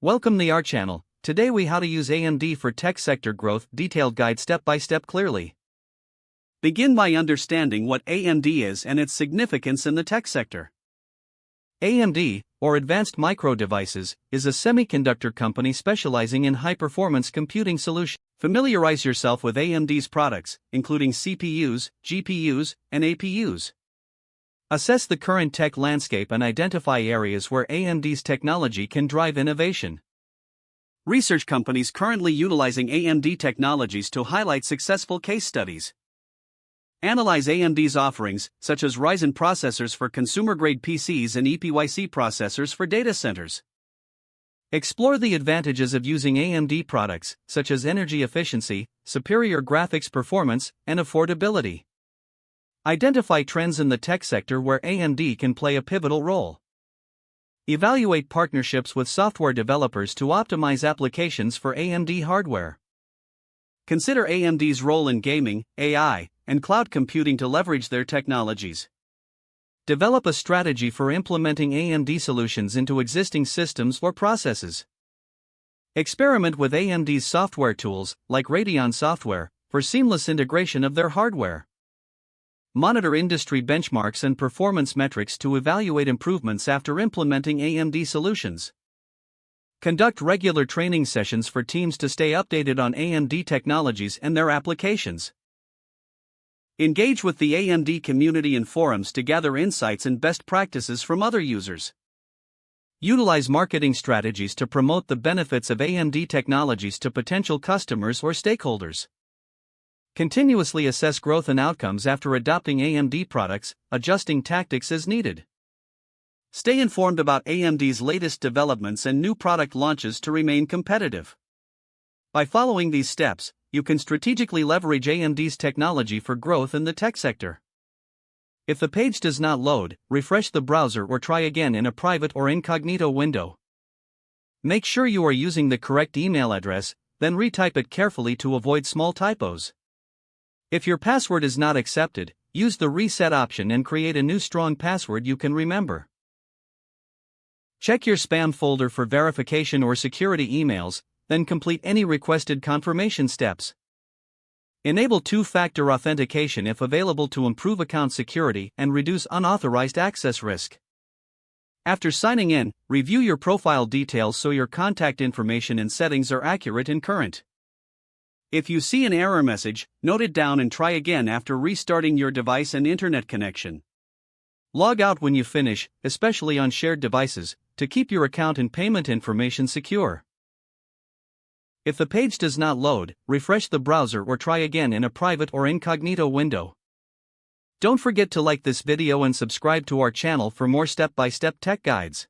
Welcome to our channel. Today we how to use AMD for tech sector growth detailed guide step by step clearly. Begin by understanding what AMD is and its significance in the tech sector. AMD, or Advanced Micro Devices, is a semiconductor company specializing in high-performance computing solutions. Familiarize yourself with AMD's products, including CPUs, GPUs, and APUs. Assess the current tech landscape and identify areas where AMD's technology can drive innovation. Research companies currently utilizing AMD technologies to highlight successful case studies. Analyze AMD's offerings, such as Ryzen processors for consumer-grade PCs and EPYC processors for data centers. Explore the advantages of using AMD products, such as energy efficiency, superior graphics performance, and affordability. Identify trends in the tech sector where AMD can play a pivotal role. Evaluate partnerships with software developers to optimize applications for AMD hardware. Consider AMD's role in gaming, AI, and cloud computing to leverage their technologies. Develop a strategy for implementing AMD solutions into existing systems or processes. Experiment with AMD's software tools, like Radeon software, for seamless integration of their hardware. Monitor industry benchmarks and performance metrics to evaluate improvements after implementing AMD solutions. Conduct regular training sessions for teams to stay updated on AMD technologies and their applications. Engage with the AMD community and forums to gather insights and best practices from other users. Utilize marketing strategies to promote the benefits of AMD technologies to potential customers or stakeholders. Continuously assess growth and outcomes after adopting AMD products, adjusting tactics as needed. Stay informed about AMD's latest developments and new product launches to remain competitive. By following these steps, you can strategically leverage AMD's technology for growth in the tech sector. If the page does not load, refresh the browser or try again in a private or incognito window. Make sure you are using the correct email address, then retype it carefully to avoid small typos. If your password is not accepted, use the reset option and create a new strong password you can remember. Check your spam folder for verification or security emails, then complete any requested confirmation steps. Enable two-factor authentication if available to improve account security and reduce unauthorized access risk. After signing in, review your profile details so your contact information and settings are accurate and current. If you see an error message, note it down and try again after restarting your device and internet connection. Log out when you finish, especially on shared devices, to keep your account and payment information secure. If the page does not load, refresh the browser or try again in a private or incognito window. Don't forget to like this video and subscribe to our channel for more step-by-step tech guides.